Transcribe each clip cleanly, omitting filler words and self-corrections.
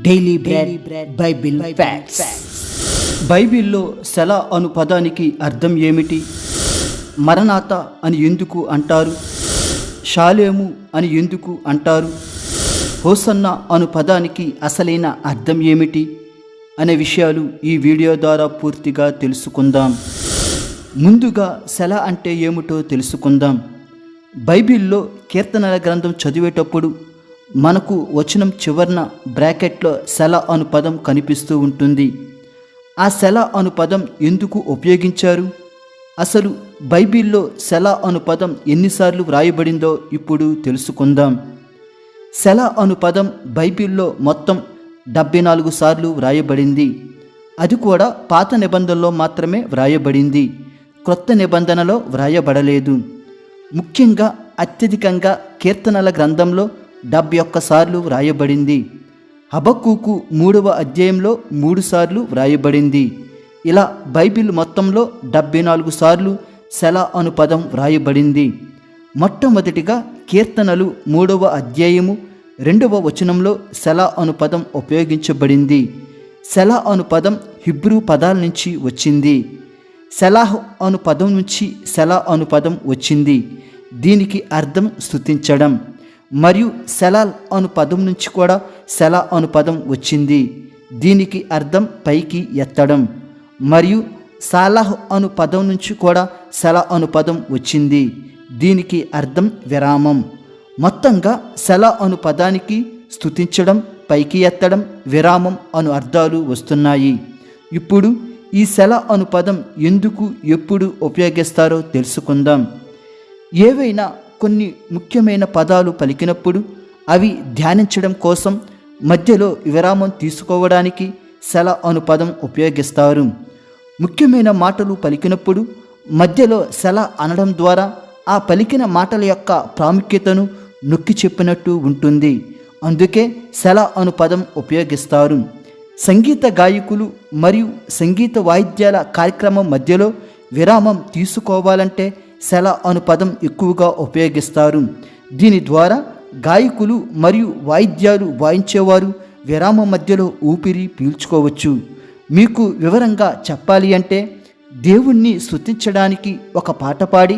Daily bread Bible facts. బైబిల్లో సెల అను పదానికి అర్థం ఏమిటి? మరణాత అని ఎందుకు అంటారు? షాలేము అని ఎందుకు అంటారు? హోసన్న అను పదానికి అసలైన అర్థం ఏమిటి అనే విషయాలు ఈ వీడియో ద్వారా పూర్తిగా తెలుసుకుందాం. ముందుగా సెల అంటే ఏమిటో తెలుసుకుందాం. బైబిల్లో కీర్తనల గ్రంథం చదివేటప్పుడు మనకు వచనం చివరన బ్రాకెట్లో సెల అను పదం కనిపిస్తూ ఉంటుంది. ఆ సెల అను పదం ఎందుకు ఉపయోగించారు? అసలు బైబిల్లో సెల అను పదం ఎన్నిసార్లు వ్రాయబడిందో ఇప్పుడు తెలుసుకుందాం. సెల అను పదం బైబిల్లో మొత్తం 74 సార్లు వ్రాయబడింది. అది కూడా పాత నిబంధనలో మాత్రమే వ్రాయబడింది. క్రొత్త నిబంధనలో వ్రాయబడలేదు. ముఖ్యంగా అత్యధికంగా కీర్తనల గ్రంథంలో 71 సార్లు వ్రాయబడింది. హబక్కూకు 3వ అధ్యాయంలో 3 సార్లు వ్రాయబడింది. ఇలా బైబిల్ మొత్తంలో 74 సార్లు సెల అను పదం వ్రాయబడింది. మొట్టమొదటిగా కీర్తనలు 3వ అధ్యాయము 2వ వచనంలో సెల అను పదం ఉపయోగించబడింది. సెల అను పదం హిబ్రూ పదాల నుంచి వచ్చింది. సెలాహ్ అను పదం నుంచి సెల అను పదం వచ్చింది. దీనికి అర్థం స్తుతించడం. మరియు సెలాల్ అను పదం నుంచి కూడా సెల అను పదం వచ్చింది. దీనికి అర్థం పైకి ఎత్తడం. మరియు సాలాహ్ అను పదం నుంచి కూడా సెల అను పదం వచ్చింది. దీనికి అర్థం విరామం. మొత్తంగా సెల అను పదానికి స్తుతించడం, పైకి ఎత్తడం, విరామం అను అర్థాలు వస్తున్నాయి. ఇప్పుడు ఈ సెల అను పదం ఎందుకు ఎప్పుడు ఉపయోగిస్తారో తెలుసుకుందాం. ఏవైనా కొన్ని ముఖ్యమైన పదాలు పలికినప్పుడు అవి ధ్యానించడం కోసం మధ్యలో విరామం తీసుకోవడానికి సెల అను పదం ఉపయోగిస్తారు. ముఖ్యమైన మాటలు పలికినప్పుడు మధ్యలో సెల అనడం ద్వారా ఆ పలికిన మాటల యొక్క ప్రాముఖ్యతను నొక్కి చెప్పినట్టు ఉంటుంది. అందుకే సెల అను పదం ఉపయోగిస్తారు. సంగీత గాయకులు మరియు సంగీత వాయిద్యాల కార్యక్రమం మధ్యలో విరామం తీసుకోవాలంటే సెల అను పదం ఎక్కువగా ఉపయోగిస్తారు. దీని ద్వారా గాయకులు మరియు వాయిద్యాలు వాయించేవారు విరామం మధ్యలో ఊపిరి పీల్చుకోవచ్చు. మీకు వివరంగా చెప్పాలి అంటే, దేవుణ్ణి స్తుతించడానికి ఒక పాట పాడి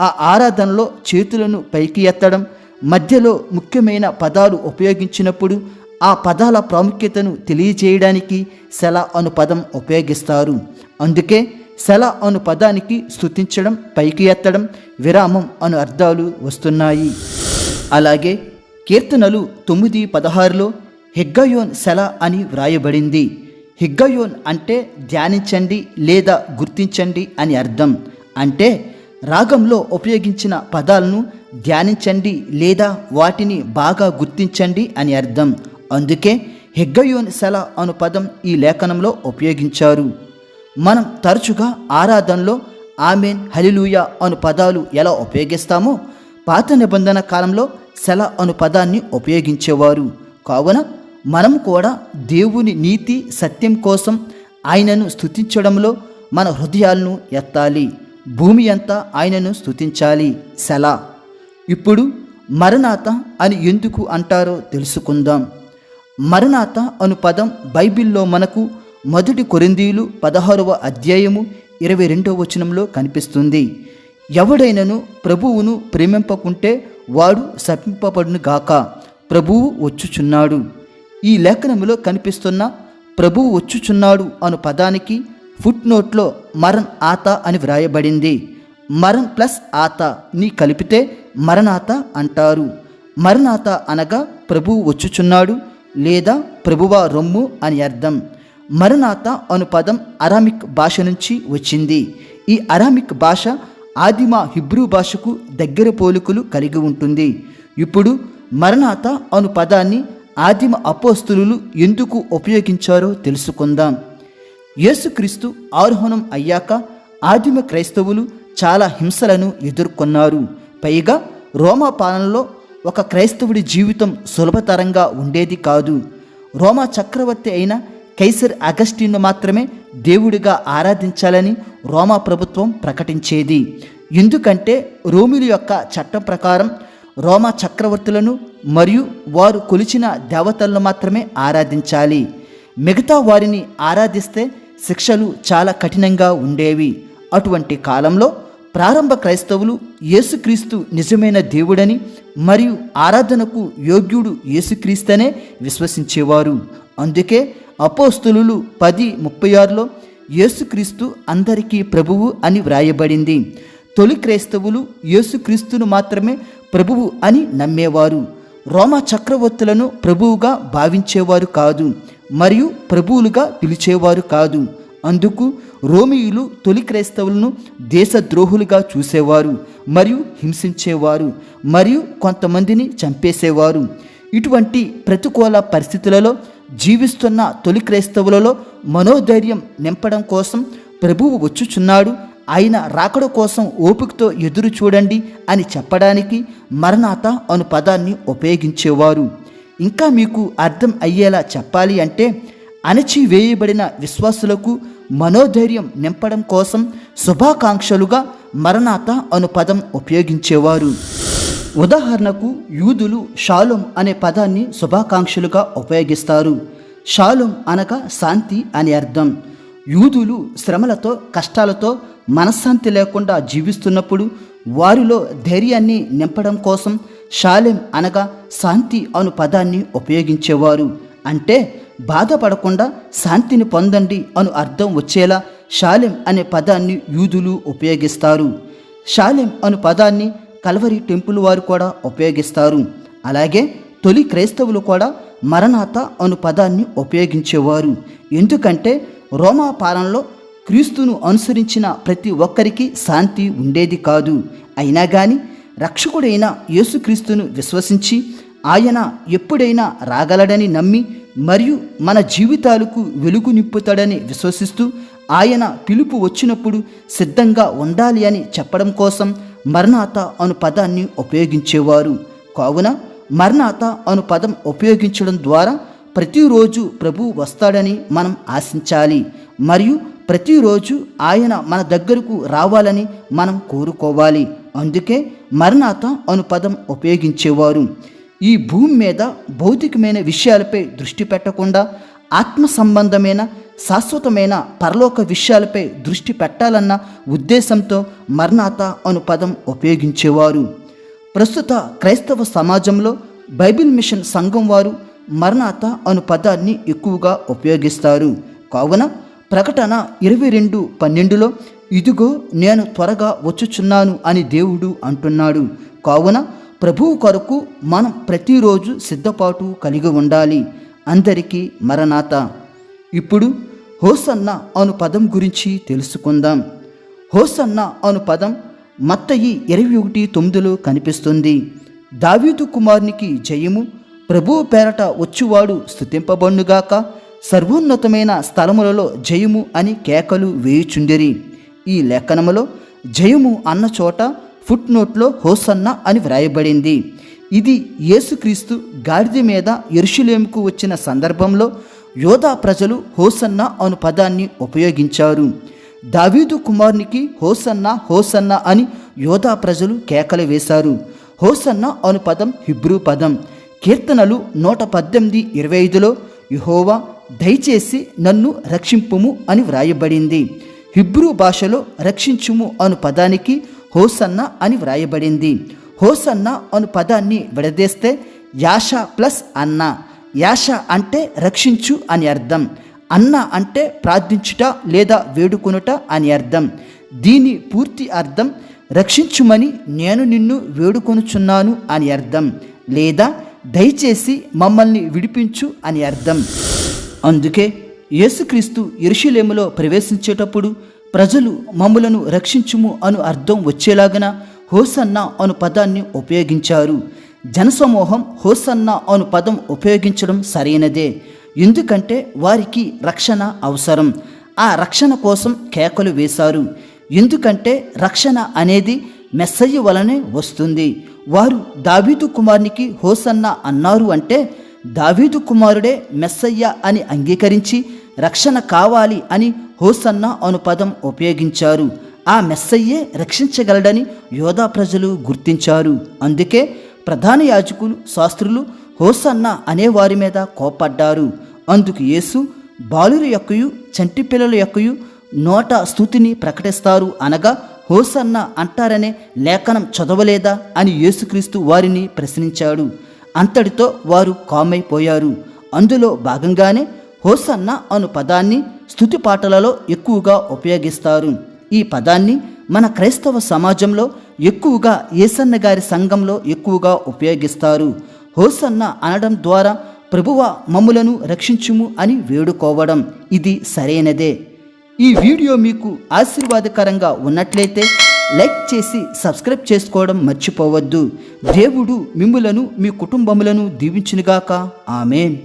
ఆ ఆరాధనలో చేతులను పైకి ఎత్తడం, మధ్యలో ముఖ్యమైన పదాలు ఉపయోగించినప్పుడు ఆ పదాల ప్రాముఖ్యతను తెలియజేయడానికి సెల అను పదం ఉపయోగిస్తారు. అందుకే సెల అను పదానికి స్తుతించడం, పైకి ఎత్తడం, విరామం అను అర్థాలు వస్తున్నాయి. అలాగే కీర్తనలు 9:16లో హిగ్గయోన్ సెల అని వ్రాయబడింది. హిగ్గయోన్ అంటే ధ్యానించండి లేదా గుర్తించండి అని అర్థం. అంటే రాగంలో ఉపయోగించిన పదాలను ధ్యానించండి లేదా వాటిని బాగా గుర్తించండి అని అర్థం. అందుకే హిగ్గయోన్ సెల అను పదం ఈ లేఖనంలో ఉపయోగించారు. మనం తరచుగా ఆరాధనలో ఆమెన్, హల్లెలూయా అను పదాలు ఎలా ఉపయోగిస్తామో పాత నిబంధన కాలంలో సెల అను పదాన్ని ఉపయోగించేవారు. కావున మనం కూడా దేవుని నీతి సత్యం కోసం ఆయనను స్తుతించడంలో మన హృదయాలను ఎత్తాలి. భూమి అంతా ఆయనను స్తుతించాలి. సెల. ఇప్పుడు మరణాత అని ఎందుకు అంటారో తెలుసుకుందాం. మరణాత అను పదం బైబిల్లో మనకు 1 కొరింథీయులు 16వ అధ్యాయము 22వ వచనంలో కనిపిస్తుంది. ఎవడైనను ప్రభువును ప్రేమింపకుంటే వాడు శపింపబడును గాక, ప్రభువు వచ్చుచున్నాడు. ఈ లేఖనములో కనిపిస్తున్న ప్రభువు వచ్చుచున్నాడు అను పదానికి ఫుట్ నోట్లో మరణ్ ఆత అని వ్రాయబడింది. మరణ్ ప్లస్ ఆత ని కలిపితే మరణాత అంటారు. మరణాత అనగా ప్రభువు వచ్చుచున్నాడు లేదా ప్రభువా రొమ్ము అని అర్థం. మరణాత అను పదం అరామిక్ భాష నుంచి వచ్చింది. ఈ అరామిక్ భాష ఆదిమ హిబ్రూ భాషకు దగ్గర పోలికలు కలిగి ఉంటుంది. ఇప్పుడు మరణాత అను పదాన్ని ఆదిమ అపోస్తలులు ఎందుకు ఉపయోగించారో తెలుసుకుందాం. యేసుక్రీస్తు ఆరోహణం అయ్యాక ఆదిమ క్రైస్తవులు చాలా హింసలను ఎదుర్కొన్నారు. పైగా రోమా పాలనలో ఒక క్రైస్తవుడి జీవితం సులభతరంగా ఉండేది కాదు. రోమా చక్రవర్తి అయిన కైసర్ అగస్టిన్ను మాత్రమే దేవుడిగా ఆరాధించాలని రోమా ప్రభుత్వం ప్రకటించేది. ఎందుకంటే రోమిల యొక్క చట్టం ప్రకారం రోమా చక్రవర్తులను మరియు వారు కొలిచిన దేవతలను మాత్రమే ఆరాధించాలి. మిగతా వారిని ఆరాధిస్తే శిక్షలు చాలా కఠినంగా ఉండేవి. అటువంటి కాలంలో ప్రారంభ క్రైస్తవులు యేసుక్రీస్తు నిజమైన దేవుడని మరియు ఆరాధనకు యోగ్యుడు యేసుక్రీస్తనే విశ్వసించేవారు. అందుకే అపోస్తలులు 10:36లో యేసుక్రీస్తు అందరికీ ప్రభువు అని వ్రాయబడింది. తొలి క్రైస్తవులు యేసుక్రీస్తును మాత్రమే ప్రభువు అని నమ్మేవారు. రోమా చక్రవర్తులను ప్రభువుగా భావించేవారు కాదు మరియు ప్రభువులుగా పిలిచేవారు కాదు. అందుకు రోమియులు తొలి క్రైస్తవులను దేశద్రోహులుగా చూసేవారు మరియు హింసించేవారు మరియు కొంతమందిని చంపేసేవారు. ఇటువంటి ప్రతికూల పరిస్థితులలో జీవిస్తున్న తొలి క్రైస్తవులలో మనోధైర్యం నింపడం కోసం ప్రభువు వచ్చుచున్నాడు, ఆయన రాకడ కోసం ఓపికతో ఎదురు చూడండి అని చెప్పడానికి మరణాత అను పదాన్ని ఉపయోగించేవారు. ఇంకా మీకు అర్థం అయ్యేలా చెప్పాలి అంటే అణచివేయబడిన విశ్వాసులకు మనోధైర్యం నింపడం కోసం శుభాకాంక్షలుగా మరణాత అను పదం ఉపయోగించేవారు. ఉదాహరణకు యూదులు షాలోం అనే పదాన్ని శుభాకాంక్షలుగా ఉపయోగిస్తారు. షాలోం అనగా శాంతి అని అర్థం. యూదులు శ్రమలతో కష్టాలతో మనశ్శాంతి లేకుండా జీవిస్తున్నప్పుడు వారిలో ధైర్యాన్ని నింపడం కోసం షాలేం అనగా శాంతి అను పదాన్ని ఉపయోగించేవారు. అంటే బాధపడకుండా శాంతిని పొందండి అను అర్థం వచ్చేలా షాలేం అనే పదాన్ని యూదులు ఉపయోగిస్తారు. షాలేం అను పదాన్ని కల్వరి టెంపుల్ వారు కూడా ఉపయోగిస్తారు. అలాగే తొలి క్రైస్తవులు కూడా మరణాత అను పదాన్ని ఉపయోగించేవారు. ఎందుకంటే రోమా పాలనలో క్రీస్తును అనుసరించిన ప్రతి ఒక్కరికి శాంతి ఉండేది కాదు. అయినా కానీ రక్షకుడైన యేసుక్రీస్తును విశ్వసించి ఆయన ఎప్పుడైనా రాగలడని నమ్మి మరియు మన జీవితాలకు వెలుగు నింపుతాడని విశ్వసిస్తూ ఆయన పిలుపు వచ్చినప్పుడు సిద్ధంగా ఉండాలి అని చెప్పడం కోసం మరణాత అను పదాన్ని ఉపయోగించేవారు. కావున మరణాత అను పదం ఉపయోగించడం ద్వారా ప్రతిరోజు ప్రభువు వస్తాడని మనం ఆశించాలి మరియు ప్రతిరోజు ఆయన మన దగ్గరకు రావాలని మనం కోరుకోవాలి. అందుకే మరణాత అను పదం ఉపయోగించేవారు. ఈ భూమి మీద భౌతికమైన విషయాలపై దృష్టి పెట్టకుండా ఆత్మ సంబంధమైన శాశ్వతమైన పరలోక విషయాలపై దృష్టి పెట్టాలన్న ఉద్దేశంతో మరణాత అను పదం ఉపయోగించేవారు. ప్రస్తుత క్రైస్తవ సమాజంలో బైబిల్ మిషన్ సంఘం వారు మరణాత అను పదాన్ని ఎక్కువగా ఉపయోగిస్తారు. కావున ప్రకటన 22:12లో ఇదిగో నేను త్వరగా వచ్చుచున్నాను అని దేవుడు అంటున్నాడు. కావున ప్రభువు కొరకు మనం ప్రతిరోజు సిద్ధపాటు కలిగి ఉండాలి. అందరికీ మరణాత. ఇప్పుడు హోసన్న అను పదం గురించి తెలుసుకుందాం. హోసన్న అను పదం మత్తయి 21:9లో కనిపిస్తుంది. దావీదు కుమారునికి జయము, ప్రభువు పేరట వచ్చువాడు స్తుతింపబడునుగాక, సర్వోన్నతమైన స్థలములలో జయము అని కేకలు వేయుచుండిరి. ఈ లేఖనములో జయము అన్న చోట ఫుట్ నోట్లో హోసన్న అని వ్రాయబడింది. ఇది యేసుక్రీస్తు గాడిద మీద యెరూషలేముకు వచ్చిన సందర్భంలో యోధా ప్రజలు హోసన్న అను పదాన్ని ఉపయోగించారు. దావీదు కుమారునికి హోసన్న హోసన్న అని యోధా ప్రజలు కేకలు వేశారు. హోసన్న అను పదం హిబ్రూ పదం. కీర్తనలు 118:25లో యెహోవా దయచేసి నన్ను రక్షింపుము అని వ్రాయబడింది. హిబ్రూ భాషలో రక్షించుము అను పదానికి హోసన్న అని వ్రాయబడింది. హోసన్న అను పదాన్ని విడదీస్తే యాష ప్లస్ అన్న. యాష అంటే రక్షించు అని అర్థం. అన్న అంటే ప్రార్థించుట లేదా వేడుకొనుట అని అర్థం. దీని పూర్తి అర్థం రక్షించుమని నేను నిన్ను వేడుకొనుచున్నాను అని అర్థం, లేదా దయచేసి మమ్మల్ని విడిపించు అని అర్థం. అందుకే యేసుక్రీస్తు యెరూషలేములో ప్రవేశించేటప్పుడు ప్రజలు మమ్ములను రక్షించుము అను అర్థం వచ్చేలాగన హోసన్న అను పదాన్ని ఉపయోగించారు. జనసమూహం హోసన్న అను పదం ఉపయోగించడం సరైనదే. ఎందుకంటే వారికి రక్షణ అవసరం. ఆ రక్షణ కోసం కేకలు వేశారు. ఎందుకంటే రక్షణ అనేది మెస్సయ్య వలనే వస్తుంది. వారు దావీదు కుమారునికి హోసన్న అన్నారు అంటే దావీదు కుమారుడే మెస్సయ్య అని అంగీకరించి రక్షణ కావాలి అని హోసన్న అను పదం ఉపయోగించారు. ఆ మెస్సయ్యే రక్షించగలడని యోధా ప్రజలు గుర్తించారు. అందుకే ప్రధాన యాజకులు శాస్త్రులు హోసన్న అనేవారి మీద కోపడ్డారు. అందుకు యేసు బాలుర యొక్కయు చంటి పిల్లల యొక్కయు నోట స్తుతిని ప్రకటిస్తారు అనగా హోసన్న అంటారనే లేఖనం చదవలేదా అని యేసుక్రీస్తు వారిని ప్రశ్నించాడు. అంతటితో వారు కామైపోయారు. అందులో భాగంగానే హోసన్న అను పదాన్ని స్తుతి పాటలలో ఎక్కువగా ఉపయోగిస్తారు. ఈ పదాన్ని మన క్రైస్తవ సమాజంలో ఎక్కువగా యేసన్న గారి సంఘంలో ఎక్కువగా ఉపయోగిస్తారు. హోసన్న అనడం ద్వారా ప్రభువా మమ్ములను రక్షించుము అని వేడుకోవడం ఇది సరైనదే. ఈ వీడియో మీకు ఆశీర్వాదకరంగా ఉన్నట్లయితే లైక్ చేసి సబ్స్క్రైబ్ చేసుకోవడం మర్చిపోవద్దు. దేవుడు మిమ్ములను మీ కుటుంబములను దీవించునుగాక. ఆమేన్.